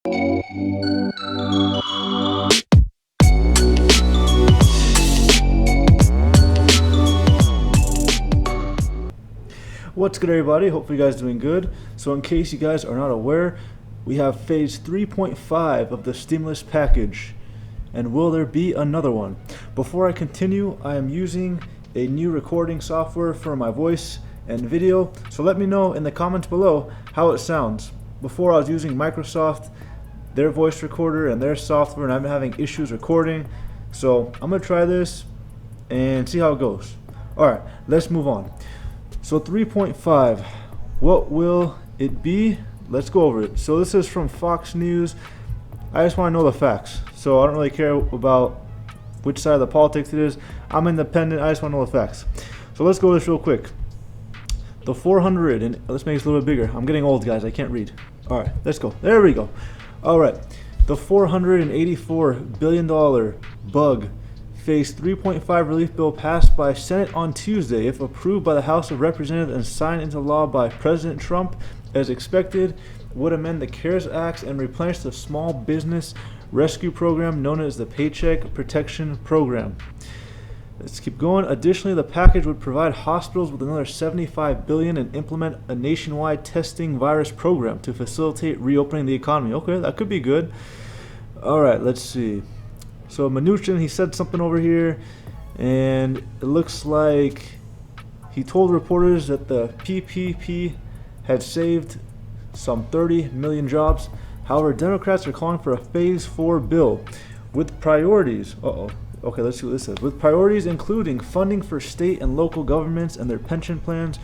What's good, everybody? Hopefully you guys are doing good. So in case you guys are not aware, we have phase 3.5 of the stimulus package. And will there be another one? Before I continue, I am using a new recording software for my voice and video. So let me know in the comments below how it sounds. Before I was using Microsoft, their voice recorder and their software, and I've been having issues recording. So I'm gonna try this and see how it goes. Alright, let's move on. So 3.5, what will it be? Let's go over it. So this is from Fox News. I just want to know the facts. So I don't really care about which side of the politics it is. I'm independent. I just want to know the facts. So let's go over this real quick. The 400, and let's make this a little bit bigger. I'm getting old, guys. I can't read. All right, let's go. There we go. All right. The $484 billion bug Phase 3.5 relief bill passed by Senate on Tuesday, if approved by the House of Representatives and signed into law by President Trump, as expected, would amend the CARES Act and replenish the small business rescue program known as the Paycheck Protection Program. Let's keep going. Additionally, the package would provide hospitals with another $75 billion and implement a nationwide testing virus program to facilitate reopening the economy. Okay, that could be good. All right, let's see. So Mnuchin, he said something over here, and it looks like he told reporters that the PPP had saved some 30 million jobs. However, Democrats are calling for a Phase 4 bill with priorities. Okay, let's see what this says. With priorities including funding for state and local governments and their pension plans,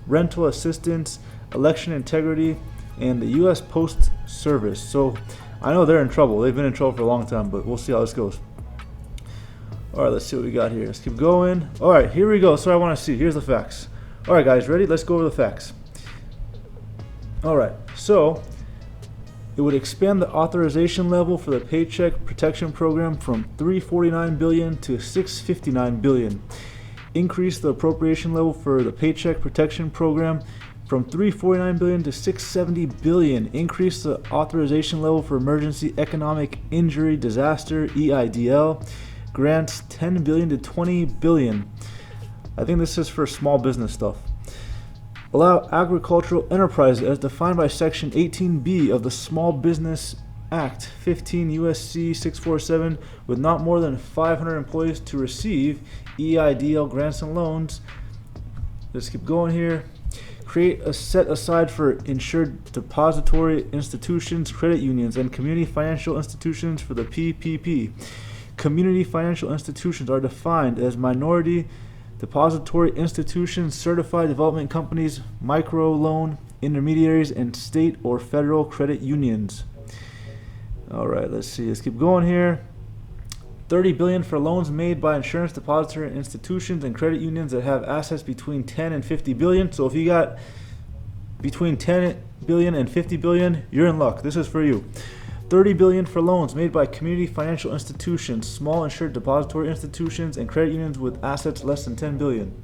rental assistance, election integrity, and the U.S. Post Service. So I know they're in trouble. They've been in trouble for a long time, but we'll see how this goes. All right, let's see what we got here. Let's keep going. All right, here we go. So I want to see. Here's the facts. All right, guys, ready? Let's go over the facts. All right, so it would expand the authorization level for the Paycheck Protection Program from $349 billion to $659 billion. Increase the appropriation level for the Paycheck Protection Program from $349 billion to $670 billion. Increase the authorization level for emergency economic injury disaster (EIDL) grants $10 billion to $20 billion. I think this is for small business stuff. Allow agricultural enterprises as defined by Section 18B of the Small Business Act 15 U.S.C. 647 with not more than 500 employees to receive EIDL grants and loans. Let's keep going here. Create a set aside for insured depository institutions, credit unions, and community financial institutions for the PPP. Community financial institutions are defined as minority depository institutions, certified development companies, microloan intermediaries, and state or federal credit unions. All right, let's see. Let's keep going here. $30 billion for loans made by insurance depository institutions and credit unions that have assets between 10 and 50 billion. So if you got between 10 billion and 50 billion, you're in luck. This is for you. $30 billion for loans made by community financial institutions, small insured depository institutions, and credit unions with assets less than 10 billion.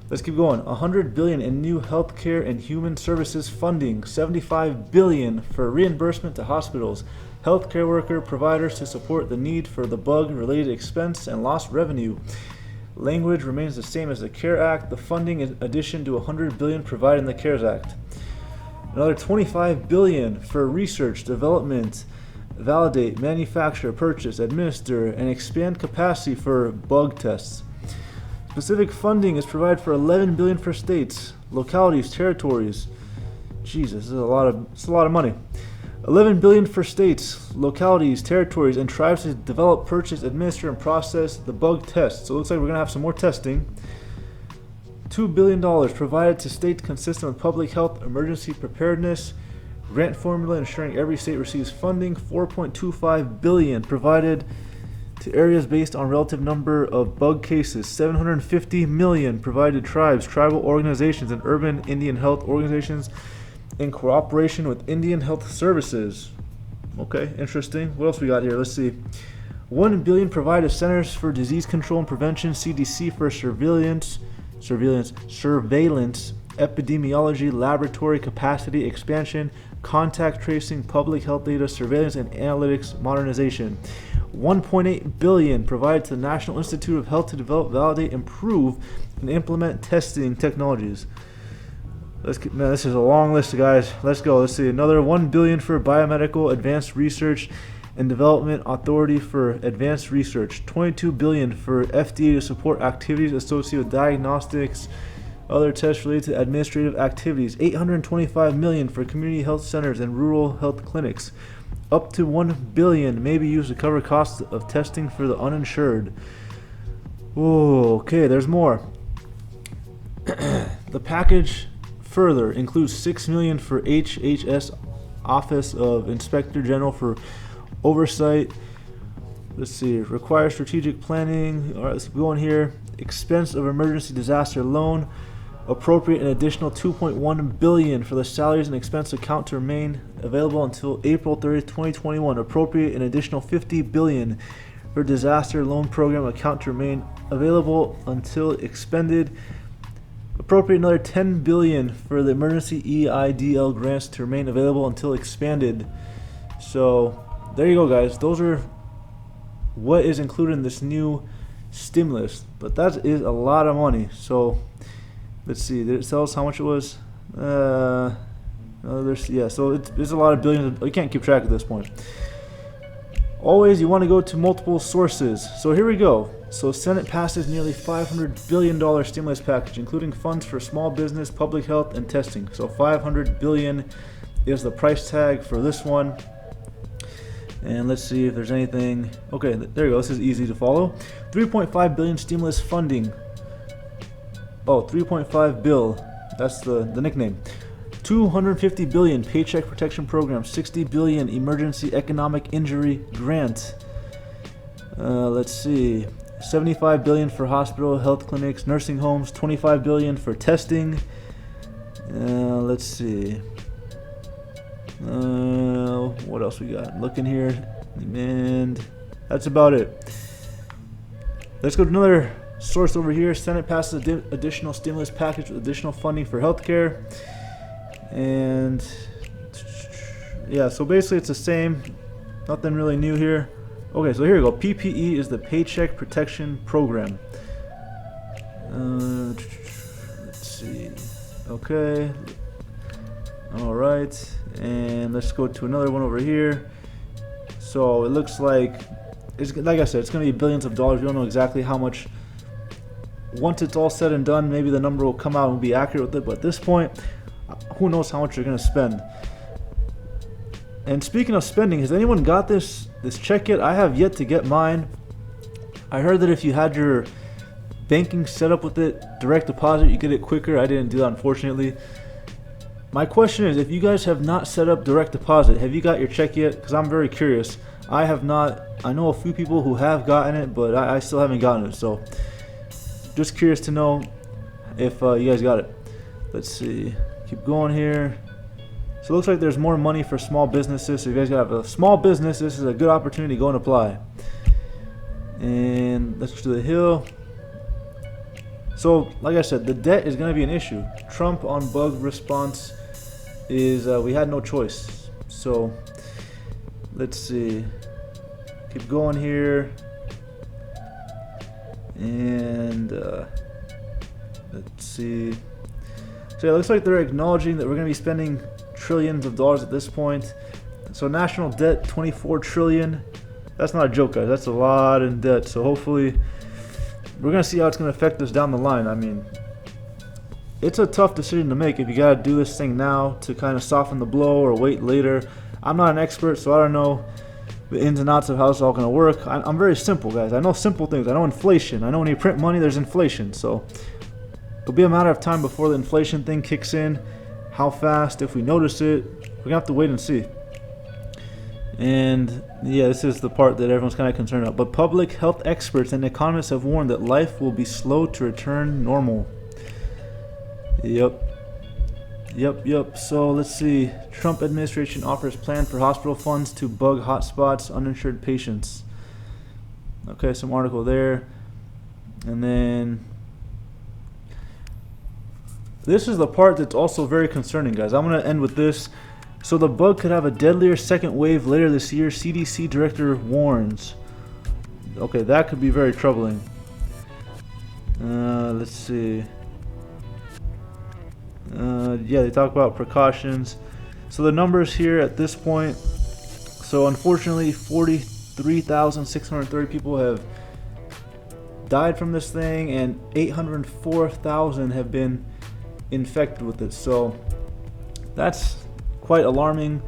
Let's keep going. $100 billion in new healthcare and human services funding. $75 billion for reimbursement to hospitals, healthcare worker providers to support the need for the bug-related expense and lost revenue. Language remains the same as the CARES Act. The funding in addition to $100 billion provided in the CARES Act. Another $25 billion for research, development, validate, manufacture, purchase, administer, and expand capacity for bug tests. Specific funding is provided for $11 billion for states, localities, territories. Jesus, this is a lot of money. $11 billion for states, localities, territories, and tribes to develop, purchase, administer, and process the bug tests. So it looks like we're going to have some more testing. $2 billion provided to states consistent with public health emergency preparedness grant formula ensuring every state receives funding. $4.25 billion provided to areas based on relative number of bug cases. $750 million provided to tribes, tribal organizations, and urban Indian health organizations in cooperation with Indian Health Services. Okay, interesting. What else we got here? Let's see. $1 billion provided to Centers for Disease Control and Prevention (CDC) for surveillance, epidemiology, laboratory capacity expansion, contact tracing, public health data, surveillance, and analytics modernization. 1.8 billion provided to the National Institute of Health to develop, validate, improve, and implement testing technologies. Man, this is a long list, guys. Let's go. Let's see. Another 1 billion for biomedical advanced research and development authority for advanced research. 22 billion for FDA to support activities associated with diagnostics, other tests related to administrative activities. 825 million for community health centers and rural health clinics. Up to 1 billion may be used to cover costs of testing for the uninsured. Whoa, okay, there's more. The package further includes 6 million for HHS Office of Inspector General for oversight. Let's see, requires strategic planning. All right, let's go on here. Expense of emergency disaster loan. Appropriate an additional 2.1 billion for the salaries and expense account to remain available until April 30th, 2021. Appropriate an additional 50 billion for disaster loan program account to remain available until expended. Appropriate another 10 billion for the emergency EIDL grants to remain available until expanded. So there you go, guys. Those are what is included in this new stimulus, but that is a lot of money. So let's see, did it tell us how much it was? So it's a lot of billions. You can't keep track at this point. Always, you want to go to multiple sources. So here we go. So Senate passes nearly $500 billion stimulus package, including funds for small business, public health, and testing. So $500 billion is the price tag for this one. And let's see if there's anything. Okay, there you go. This is easy to follow. 3.5 billion stimulus funding. Oh, 3.5 bill. That's the nickname. 250 billion paycheck protection program. 60 billion emergency economic injury grant. Let's see. 75 billion for hospital, health clinics, nursing homes. 25 billion for testing. Let's see. What else we got? Looking here, and that's about it. Let's go to another source over here. Senate passes additional stimulus package with additional funding for healthcare. And yeah, so basically it's the same. Nothing really new here. Okay, so here we go. PPE is the Paycheck Protection Program. Let's see. Okay. All right, and let's go to another one over here. So it looks like, it's like I said, it's going to be billions of dollars. We don't know exactly how much. Once it's all said and done, maybe the number will come out and we'll be accurate with it. But at this point, who knows how much you're going to spend. And speaking of spending, has anyone got this check yet? I have yet to get mine. I heard that if you had your banking set up with it, direct deposit, you get it quicker. I didn't do that, unfortunately. My question is, if you guys have not set up direct deposit, have you got your check yet? Because I'm very curious. I have not. I know a few people who have gotten it, but I still haven't gotten it. So just curious to know if you guys got it. Let's see. Keep going here. So it looks like there's more money for small businesses. So if you guys have a small business, this is a good opportunity to go and apply. And let's go to the hill. So like I said, the debt is going to be an issue. Trump on bug response is we had no choice. So let's see. Keep going here. And let's see. So yeah, it looks like they're acknowledging that we're going to be spending trillions of dollars at this point. So national debt, 24 trillion. That's not a joke, guys. That's a lot in debt. So hopefully we're going to see how it's going to affect us down the line. I mean, it's a tough decision to make if you got to do this thing now to kind of soften the blow or wait later. I'm not an expert, so I don't know the ins and outs of how it's all going to work. I'm very simple, guys. I know simple things. I know inflation. I know when you print money, there's inflation. So it'll be a matter of time before the inflation thing kicks in. How fast, if we notice it, we're going to have to wait and see. And yeah, this is the part that everyone's kind of concerned about. But public health experts and economists have warned that life will be slow to return normal. Yep. So let's see. Trump administration offers plan for hospital funds to bug hotspots, uninsured patients. Okay, some article there. And then this is the part that's also very concerning, guys. I'm going to end with this. So the bug could have a deadlier second wave later this year, CDC director warns. Okay, that could be very troubling. Let's see. Yeah, they talk about precautions. So the numbers here at this point. So unfortunately, 43,630 people have died from this thing, and 804,000 have been infected with it. So that's quite alarming.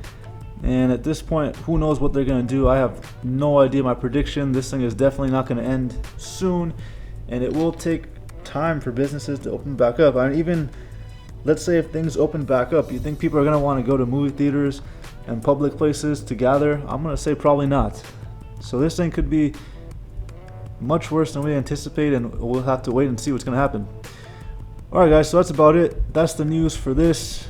And at this point, who knows what they're going to do? I have no idea. My prediction, this thing is definitely not going to end soon, and it will take time for businesses to open back up. I mean, even let's say if things open back up, you think people are going to want to go to movie theaters and public places to gather? I'm going to say probably not. So this thing could be much worse than we anticipate, and we'll have to wait and see what's going to happen. Alright guys, so that's about it. That's the news for this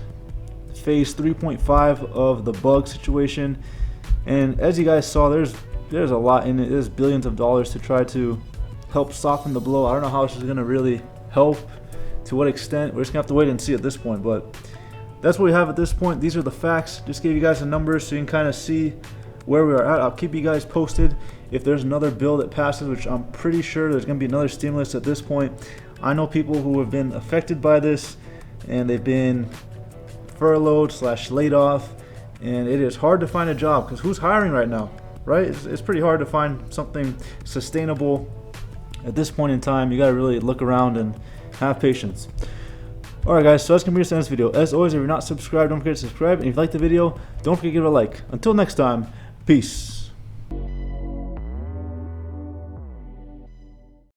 phase 3.5 of the bug situation. And as you guys saw, there's a lot in it. There's billions of dollars to try to help soften the blow. I don't know how this is going to really help, to what extent. We're just going to have to wait and see at this point. But that's what we have at this point. These are the facts. Just gave you guys the numbers so you can kind of see where we are at. I'll keep you guys posted if there's another bill that passes, which I'm pretty sure there's going to be another stimulus at this point. I know people who have been affected by this, and they've been furloughed / laid off, and it is hard to find a job because who's hiring right now, right? It's pretty hard to find something sustainable at this point in time. You got to really look around and have patience. Alright guys, so that's going to be it in this video. As always, if you're not subscribed, don't forget to subscribe, and if you like the video, don't forget to give it a like. Until next time, peace.